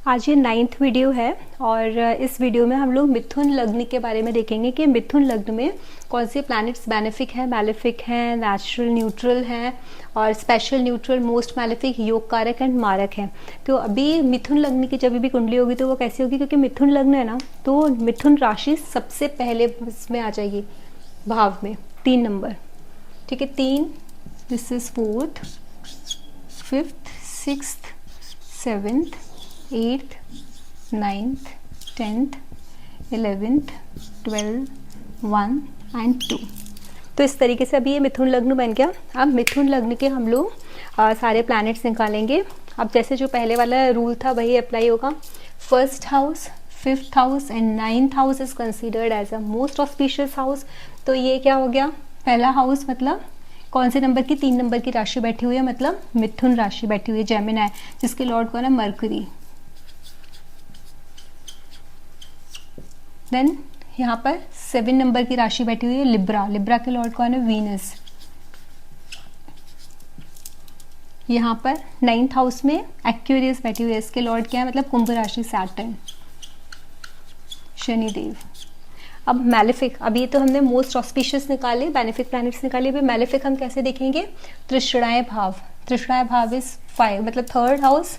आज ये 9th video है और इस वीडियो में हम लोग मिथुन लग्न के बारे में देखेंगे कि मिथुन लग्न में कौन से प्लैनेट्स बेनिफिक हैं, मैलेफिक हैं, नेचुरल न्यूट्रल हैं और स्पेशल न्यूट्रल, मोस्ट मैलेफिक, योग कारक एंड मारक हैं। तो अभी मिथुन लग्न की जब भी कुंडली होगी तो वो कैसी होगी, क्योंकि मिथुन लग्न है ना, तो मिथुन राशि सबसे पहले इसमें आ जाएगी भाव में 3 नंबर। ठीक है, 3, this is 4th, 5th, 6th, 7th, 8th, 9th, 10th, 11th, 12th, 1 and 2। तो इस तरीके से अभी ये मिथुन लग्न बन गया। अब मिथुन लग्न के हम लोग सारे प्लैनेट्स निकालेंगे। अब जैसे जो पहले वाला रूल था वही अप्लाई होगा। First house, 5th house and 9th house is considered as a most auspicious house. तो ये क्या हो गया, पहला हाउस मतलब कौन से नंबर की, 3 नंबर की राशि बैठी हुई है, मतलब मिथुन राशि बैठी हुई है, जेमिनी, जिसके लॉर्ड कौन है, मरकरी। देन यहाँ पर 7 नंबर की राशि बैठी हुई है, लिब्रा। लिब्रा के लॉर्ड कौन है, वीनस। यहाँ पर 9th हाउस में एक्वेरियस बैठी हुई है, इसके लॉर्ड क्या है, मतलब कुंभ राशि, सैटर्न, शनिदेव। अब मैलेफिक, अभी तो हमने मोस्ट ऑस्पिशियस निकाले, बेनिफिक प्लैनेट्स निकाले। अभी मैलेफिक हम कैसे देखेंगे, तृष्णाय भाव। तृष्णाय भाव इज 5, मतलब 3rd house,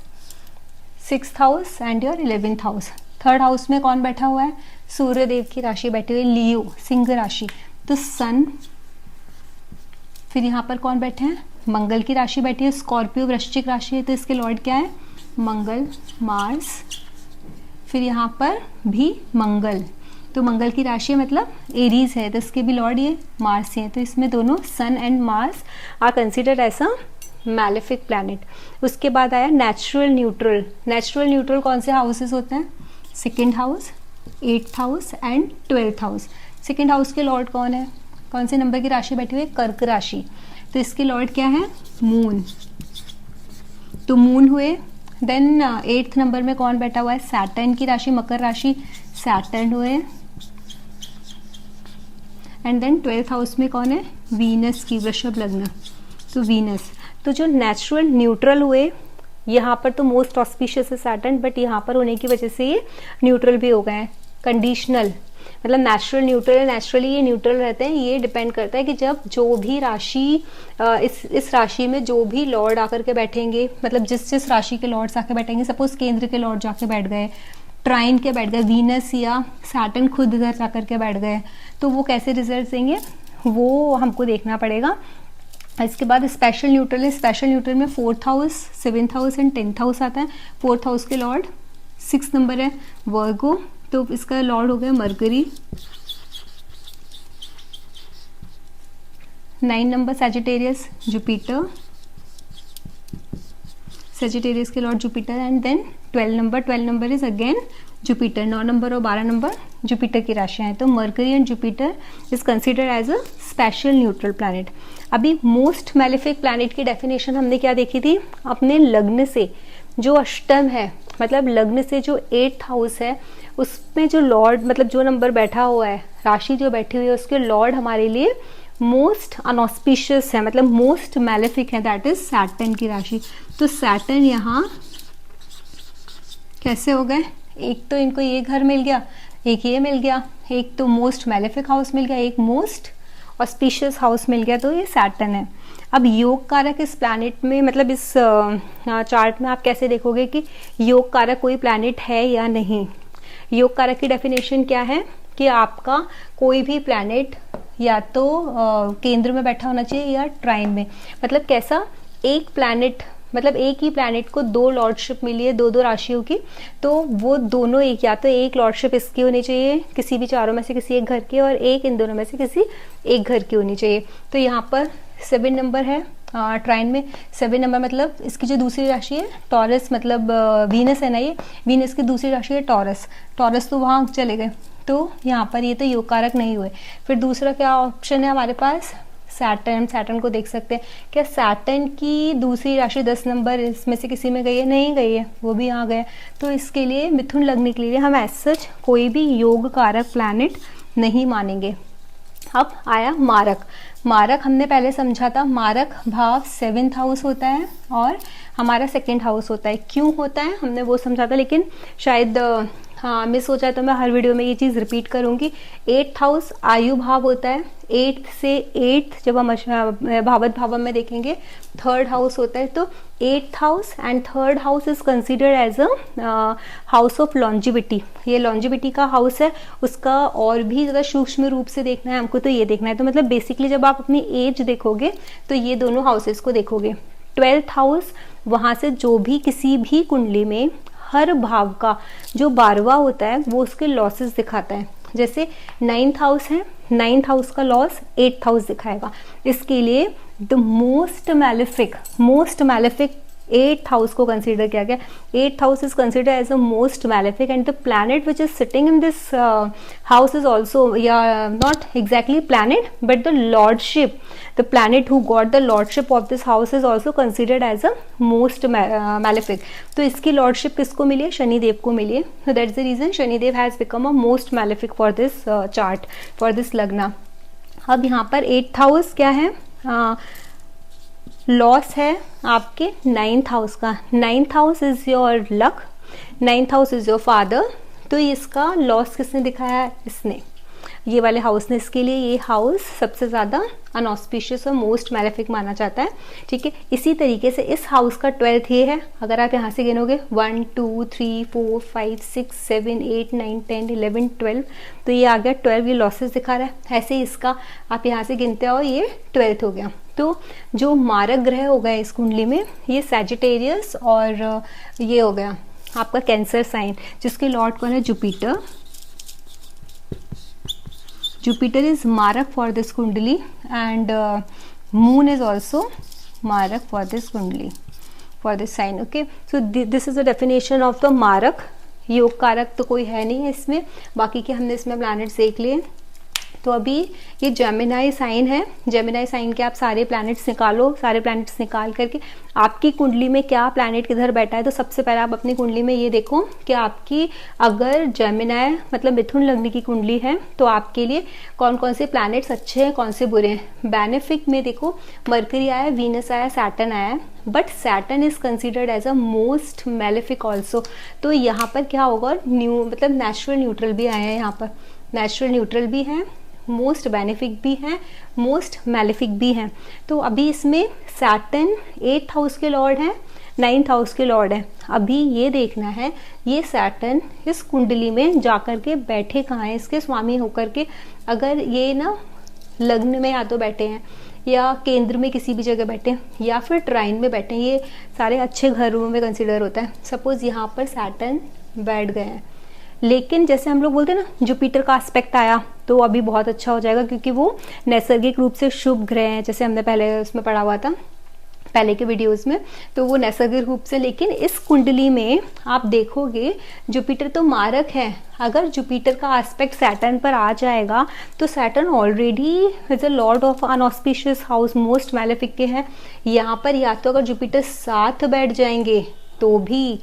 6th house and your 11th house. 3rd house में कौन बैठा हुआ है, सूर्य देव की राशि बैठी हुई है, लियो, सिंह राशि, तो सन। फिर यहाँ पर कौन बैठे हैं, मंगल की राशि बैठी है, स्कॉर्पियो वृश्चिक राशि है, तो इसके लॉर्ड क्या है, मंगल, मार्स। फिर यहाँ पर भी मंगल, तो मंगल की राशि मतलब एरीज है, तो इसके भी लॉर्ड ये मार्स है। तो इसमें दोनों sun and Mars are considered as a malefic planet. उसके बाद आया नेचुरल न्यूट्रल। नेचुरल न्यूट्रल कौन से हाउसेस होते हैं, 2nd house, 8th house and 12th house. 2nd house के लॉर्ड कौन है, कौन से नंबर की राशि बैठी हुई है, कर्क राशि, तो इसके लॉर्ड क्या है, मून, तो मून हुए। देन 8th नंबर में कौन बैठा हुआ है, सैटर्न की राशि, मकर राशि, सैटर्न हुए। एंड देन 12th हाउस में कौन है, वीनस की, वृषभ लग्न, तो वीनस। तो जो नेचुरल न्यूट्रल हुए, यहाँ पर तो मोस्ट ऑस्पिशियस है सैटर्न, बट यहाँ पर होने की वजह से ये न्यूट्रल भी हो गए हैं। कंडीशनल मतलब नेचुरल न्यूट्रल है, नेचुरली ये न्यूट्रल रहते हैं। ये डिपेंड करता है कि जब जो भी राशि इस राशि में जो भी लॉर्ड आकर के बैठेंगे, मतलब जिस राशि के लॉर्ड्स आके बैठेंगे, सपोज केंद्र के लॉर्ड जाके बैठ गए, ट्राइन के बैठ गए, वीनस या सैटर्न खुद इधर जाकर के बैठ गए, तो वो कैसे रिजल्ट देंगे वो हमको देखना पड़ेगा। इसके बाद स्पेशल न्यूट्रल है। स्पेशल न्यूट्रल में 4th house, 7th house and 10th house आता है। 4th हाउस के लॉर्ड 6 नंबर है, वर्गो, तो इसका लॉर्ड हो गया Mercury. 9 number Sagittarius, Jupiter, Sagittarius के lord Jupiter. And then 12 number is again Jupiter. 9 number और 12 नंबर जुपिटर की राशियां हैं, तो Mercury and Jupiter is considered as a special neutral planet. अभी मोस्ट मैलेफिक प्लैनेट की डेफिनेशन हमने क्या देखी थी, अपने लग्न से जो अष्टम है, मतलब लग्न से जो 8th हाउस है, उसमें जो लॉर्ड, मतलब जो नंबर बैठा हुआ है, राशि जो बैठी हुई है, उसके लॉर्ड हमारे लिए मोस्ट अनऑस्पिशियस है, मतलब मोस्ट मैलेफिक है, दैट इज सैटर्न की राशि। तो सैटर्न यहाँ कैसे हो गए, एक तो इनको ये घर मिल गया, एक ये मिल गया, एक तो मोस्ट मैलेफिक हाउस मिल गया, एक मोस्ट ऑस्पिशियस हाउस मिल गया, तो ये सैटर्न है। अब योग कारक इस प्लैनेट में, मतलब इस चार्ट में आप कैसे देखोगे कि योग कारक कोई प्लैनेट है या नहीं। योग कारक की डेफिनेशन क्या है कि आपका कोई भी प्लैनेट या तो केंद्र में बैठा होना चाहिए या ट्राइन में। मतलब कैसा, एक प्लैनेट, मतलब एक ही प्लैनेट को 2 लॉर्डशिप मिली है, 2 राशियों की, तो वो दोनों एक, या तो एक लॉर्डशिप इसकी होनी चाहिए किसी भी चारों में से किसी एक घर की, और एक इन दोनों में से किसी एक घर की होनी चाहिए। तो यहाँ पर 7 नंबर है ट्राइन में। 7 नंबर मतलब इसकी जो दूसरी राशि है टॉरस, मतलब वीनस है ना, ये वीनस की दूसरी राशि है टॉरस। टॉरस तो वहाँ चले गए, तो यहाँ पर ये तो योग कारक नहीं हुए। फिर दूसरा क्या ऑप्शन है हमारे पास, सैटर्न। सैटर्न को देख सकते हैं, क्या सैटर्न की दूसरी राशि 10 नंबर इसमें से किसी में गई है, नहीं गई है, वो भी आ गए। तो इसके लिए मिथुन लगने के लिए हम एज सच कोई भी योग कारक प्लैनेट नहीं मानेंगे। अब आया मारक। मारक हमने पहले समझा था, मारक भाव 7th हाउस होता है और हमारा 2nd हाउस होता है। क्यों होता है हमने वो समझा था, लेकिन शायद हाँ मिस हो जाए तो मैं हर वीडियो में ये चीज़ रिपीट करूंगी। 8th हाउस आयु भाव होता है, 8th से 8th जब हम भावत भाव में देखेंगे 3rd हाउस होता है। तो 8th house and 3rd house is considered as a house of longevity. ये लॉन्जिविटी का हाउस है, उसका और भी ज़्यादा सूक्ष्म रूप से देखना है हमको तो ये देखना है। तो मतलब बेसिकली जब आप अपनी एज देखोगे तो ये दोनों हाउसेस को देखोगे। 12th हाउस, वहाँ से जो भी किसी भी कुंडली में हर भाव का जो 12वां होता है वो उसके लॉसेस दिखाता है। जैसे 9th हाउस है, 9th हाउस का लॉस 8th हाउस दिखाएगा। इसके लिए the most malefic 8th house को कंसीडर किया गया। 8th house is consider as a most malefic and the planet which is sitting in this house is also, या not exactly planet but the lordship, the planet who got the lordship of this house is also considered as a most malefic। तो इसकी lordship किसको मिली है? शनिदेव को मिली है। so that's the reason Shanidev has become a most malefic for this chart, for this लग्न। अब यहाँ पर 8th हाउस क्या है? लॉस है आपके 9th हाउस का। 9th house is your luck, 9th house is your father. तो इसका लॉस किसने दिखाया है? इसने, ये वाले हाउस ने। इसके लिए ये हाउस सबसे ज़्यादा अनऑस्पिशियस और मोस्ट मैलेफिक माना जाता है। ठीक है, इसी तरीके से इस हाउस का 12th ये है। अगर आप यहाँ से गिनोगे 1 2 3 4 5 6 7 8 9 10 11 12, तो ये आ गया 12, ये लॉसेस दिखा रहा है। ऐसे ही इसका आप यहाँ से गिनते हो, ये 12th हो गया। तो जो मारक ग्रह हो गया इस कुंडली में, ये सैजिटेरियस और ये हो गया आपका कैंसर साइन, जिसके लॉर्ड कौन है? Jupiter. Jupiter is Marak for this kundali and Moon is also Marak for this kundali, for this sign। Okay, so this is the definition of the Marak। योग कारक तो कोई है नहीं है इसमें, बाकी के हमने इसमें प्लैनेट्स देख लिए। तो अभी ये जेमिनाई साइन है, जेमिनाई साइन के आप सारे प्लैनेट्स निकालो, सारे प्लैनेट्स निकाल करके आपकी कुंडली में क्या प्लैनेट किधर बैठा है। तो सबसे पहले आप अपनी कुंडली में ये देखो कि आपकी अगर जेमिनाई मतलब मिथुन लग्न की कुंडली है तो आपके लिए कौन कौन से प्लैनेट्स अच्छे हैं, कौन से बुरे हैं। बेनिफिक में देखो मरकरी आया, वीनस आया, सैटर्न आया, but Saturn is considered as a most malefic also. तो यहाँ पर क्या होगा? मतलब नेचुरल न्यूट्रल भी आया है, यहाँ पर नेचुरल न्यूट्रल भी है, मोस्ट बेनिफिक भी है, मोस्ट मैलेफिक भी है। तो अभी इसमें सैटर्न 8th हाउस के लॉर्ड है, 9th हाउस के लॉर्ड है। अभी ये देखना है ये सैटर्न इस कुंडली में जाकर के बैठे कहाँ हैं, इसके स्वामी होकर के। अगर ये ना लग्न में या तो बैठे हैं या केंद्र में किसी भी जगह बैठे हैं या फिर ट्राइन में बैठे हैं, ये सारे अच्छे घरों में कंसिडर होता है। सपोज यहाँ पर सैटर्न बैठ गए हैं, लेकिन जैसे हम लोग बोलते हैं ना जुपिटर का एस्पेक्ट आया तो अभी बहुत अच्छा हो जाएगा, क्योंकि वो नैसर्गिक रूप से शुभ ग्रह हैं, जैसे हमने पहले उसमें पढ़ा हुआ था पहले के वीडियोस में। तो वो नैसर्गिक रूप से, लेकिन इस कुंडली में आप देखोगे जुपिटर तो मारक है। अगर जुपिटर का एस्पेक्ट सैटर्न पर आ जाएगा तो Saturn already is a lord of inauspicious house, most malefic के हैं। यहाँ पर या तो अगर जुपिटर साथ बैठ जाएंगे तो भी,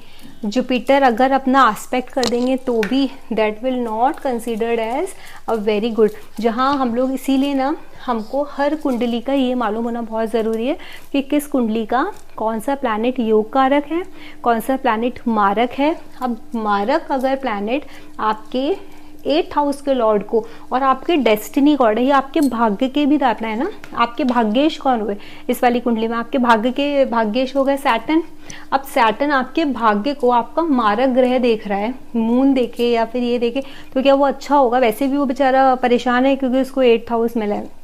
जुपिटर अगर अपना एस्पेक्ट कर देंगे तो भी that will not considered as a very good. जहाँ हम लोग इसीलिए ना हमको हर कुंडली का ये मालूम होना बहुत ज़रूरी है कि किस कुंडली का कौन सा प्लैनेट योग कारक है, कौन सा प्लैनेट मारक है। अब मारक अगर प्लैनेट आपके 8th हाउस के लॉर्ड को और आपके डेस्टिनी गॉड है, ये आपके भाग्य के भी दाता है ना। आपके भाग्येश कौन हुए इस वाली कुंडली में? आपके भाग्य के भाग्येश हो गए सैटर्न। अब सैटर्न आपके भाग्य को आपका मारक ग्रह देख रहा है, मून देखे या फिर ये देखे, तो क्या वो अच्छा होगा? वैसे भी वो बेचारा परेशान है क्योंकि उसको 8th हाउस मिला है।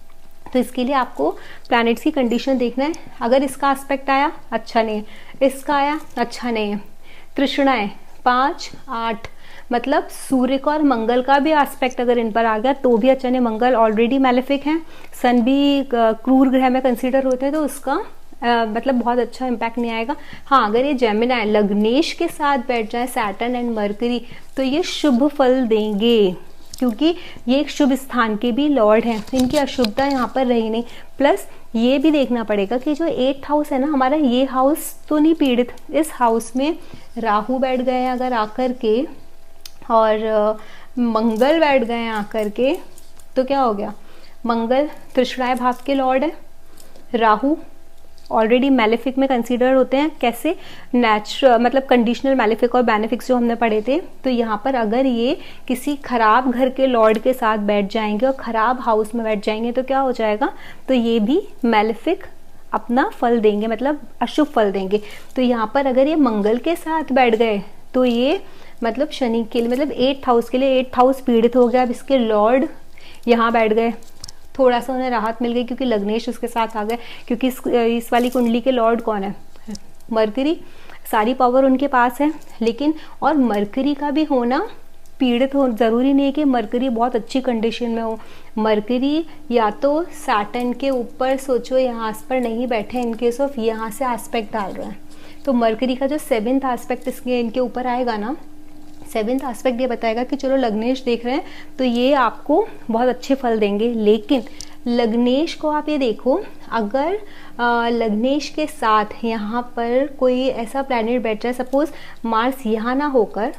तो इसके लिए आपको प्लैनेट्स की कंडीशन देखना है। अगर इसका एस्पेक्ट आया अच्छा नहीं है, इसका आया अच्छा नहीं है, तृष्णा है 5 8, मतलब सूर्य का और मंगल का भी एस्पेक्ट अगर इन पर आ गया तो भी अच्छा नहीं। मंगल ऑलरेडी मैलेफिक है, सन भी क्रूर ग्रह में कंसीडर होते हैं, तो उसका मतलब बहुत अच्छा इम्पैक्ट नहीं आएगा। हाँ, अगर ये जेमिनाई लग्नेश के साथ बैठ जाए सैटर्न एंड मरकरी तो ये शुभ फल देंगे, क्योंकि ये एक शुभ स्थान के भी लॉर्ड हैं, इनकी अशुभता यहाँ पर रही नहीं। प्लस ये भी देखना पड़ेगा कि जो 8th हाउस है ना हमारा, ये हाउस तो नहीं पीड़ित। इस हाउस में राहु बैठ गए हैं अगर आकर के और मंगल बैठ गए हैं आकर के, तो क्या हो गया? मंगल तृष्णाय भाव के लॉर्ड है, राहु ऑलरेडी मैलेफिक में कंसीडर होते हैं। कैसे? नेचुरल मतलब कंडीशनल मैलेफिक और बेनिफिक्स जो हमने पढ़े थे। तो यहाँ पर अगर ये किसी खराब घर के लॉर्ड के साथ बैठ जाएंगे और खराब हाउस में बैठ जाएंगे तो क्या हो जाएगा? तो ये भी मैलेफिक अपना फल देंगे, मतलब अशुभ फल देंगे। तो यहाँ पर अगर ये मंगल के साथ बैठ गए तो ये मतलब शनि के लिए, मतलब 8th हाउस के लिए 8th हाउस पीड़ित हो गया। अब इसके लॉर्ड यहाँ बैठ गए, थोड़ा सा उन्हें राहत मिल गई क्योंकि लग्नेश उसके साथ आ गए। क्योंकि इस वाली कुंडली के लॉर्ड कौन है? मरकरी। सारी पावर उनके पास है, लेकिन और मरकरी का भी होना पीड़ित हो, जरूरी नहीं है कि मरकरी बहुत अच्छी कंडीशन में हो। मरकरी या तो सैटर्न के ऊपर, सोचो यहाँ पर नहीं बैठे, इनकेस ऑफ यहाँ से एस्पेक्ट डाल रहे हैं, तो मरकरी का जो 7th एस्पेक्ट इनके ऊपर आएगा ना, 7th एस्पेक्ट ये बताएगा कि चलो लग्नेश देख रहे हैं तो ये आपको बहुत अच्छे फल देंगे। लेकिन लग्नेश को आप ये देखो, अगर लग्नेश के साथ यहाँ पर कोई ऐसा प्लैनेट बैठ जाए, सपोज मार्स यहाँ ना होकर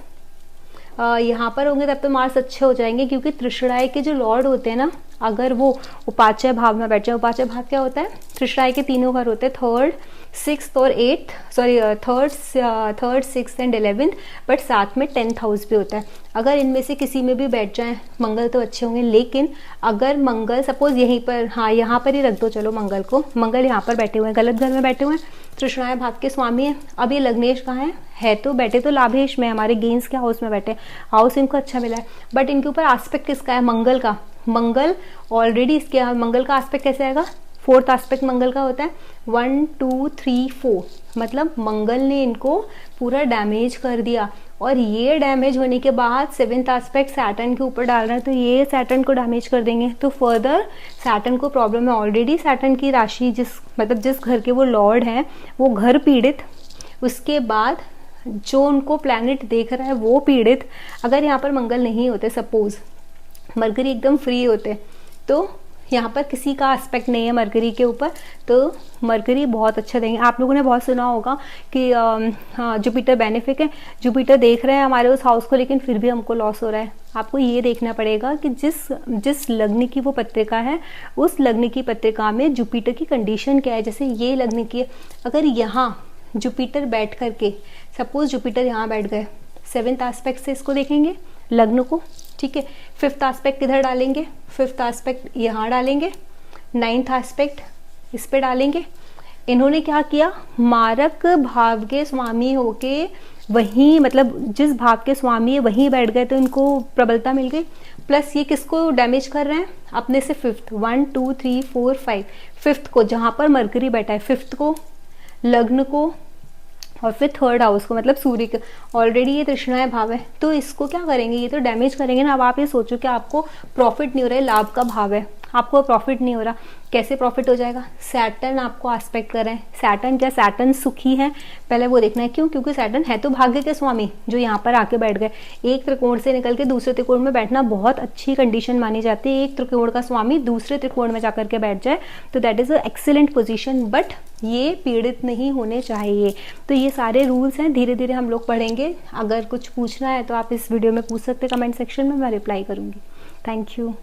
यहाँ पर होंगे, तब तो मार्स अच्छे हो जाएंगे। क्योंकि तृष्णाय के जो लॉर्ड होते हैं ना, अगर वो उपाचय भाव में बैठ जाए, उपाचय भाव क्या होता है? तृष्णाय के 3 घर होते हैं, 3rd 6th और 8th, sorry 3rd 6th and 11th, but साथ में 10th हाउस भी होता है। अगर इनमें से किसी में भी बैठ जाए मंगल तो अच्छे होंगे। लेकिन अगर मंगल सपोज यहीं पर, हाँ यहाँ पर ही रख दो चलो मंगल को, मंगल यहाँ पर बैठे हुए हैं, गलत घर में बैठे हुए हैं, तृष्णाय भाव के स्वामी है। अब ये लग्नेश कहाँ है तो बैठे तो लाभेश में, हमारे गेंस के हाउस में बैठे, हाउस इनको अच्छा मिला है। बट इनके ऊपर एस्पेक्ट किसका है? मंगल का। मंगल ऑलरेडी इसके, मंगल का एस्पेक्ट कैसे आएगा? 4th एस्पेक्ट मंगल का होता है 1 2 3 4, मतलब मंगल ने इनको पूरा डैमेज कर दिया। और ये डैमेज होने के बाद 7th एस्पेक्ट सैटर्न के ऊपर डाल रहा है, तो ये सैटर्न को डैमेज कर देंगे। तो फर्दर सैटर्न को प्रॉब्लम है। ऑलरेडी सैटर्न की राशि जिस घर के वो लॉर्ड हैं वो घर पीड़ित, उसके बाद जो उनको प्लैनेट देख रहा है वो पीड़ित। अगर यहाँ पर मंगल नहीं होते, सपोज मरकरी एकदम फ्री होते, तो यहाँ पर किसी का एस्पेक्ट नहीं है मरकरी के ऊपर, तो मरकरी बहुत अच्छा देंगे। आप लोगों ने बहुत सुना होगा कि जुपिटर बेनिफिक है, जुपिटर देख रहे हैं हमारे उस हाउस को, लेकिन फिर भी हमको लॉस हो रहा है। आपको ये देखना पड़ेगा कि जिस लग्न की वो पत्रिका है, उस लग्न की पत्रिका में जुपिटर की कंडीशन क्या है। जैसे ये लग्न की, अगर यहाँ जुपिटर बैठ करके, सपोज जुपिटर यहाँ बैठ गए, 7th एस्पेक्ट से इसको देखेंगे लग्न को, ठीक है। 5th एस्पेक्ट किधर डालेंगे? 5th एस्पेक्ट यहाँ डालेंगे, 9th एस्पेक्ट इस पे डालेंगे। इन्होंने क्या किया? मारक भाव के स्वामी होके वहीं, मतलब जिस भाव के स्वामी है वहीं बैठ गए, तो इनको प्रबलता मिल गई। प्लस ये किसको डैमेज कर रहे हैं? अपने से 5th, 1 2 3 4 5, 5th को, जहां पर मरकरी बैठा है, 5th को, लग्न को, और फिर 3rd हाउस को, मतलब सूर्य के। ऑलरेडी ये तृष्णाय भाव है, तो इसको क्या करेंगे? ये तो डैमेज करेंगे ना। अब आप ये सोचो कि आपको प्रॉफिट नहीं हो रहा है, लाभ का भाव है, आपको प्रॉफिट नहीं हो रहा, कैसे प्रॉफिट हो जाएगा? सैटर्न आपको एस्पेक्ट कर रहे हैं। सैटर्न क्या? सैटर्न सुखी है, पहले वो देखना है। क्यों? क्योंकि सैटर्न है तो भाग्य के स्वामी, जो यहाँ पर आके बैठ गए। एक त्रिकोण से निकल के दूसरे त्रिकोण में बैठना बहुत अच्छी कंडीशन मानी जाती है। एक त्रिकोण का स्वामी दूसरे त्रिकोण में जाकर के बैठ जाए तो that is a excellent position, but ये पीड़ित नहीं होने चाहिए। तो ये सारे रूल्स हैं, धीरे धीरे हम लोग पढ़ेंगे। अगर कुछ पूछना है तो आप इस वीडियो में पूछ सकते, कमेंट सेक्शन में मैं रिप्लाई करूंगी। Thank you.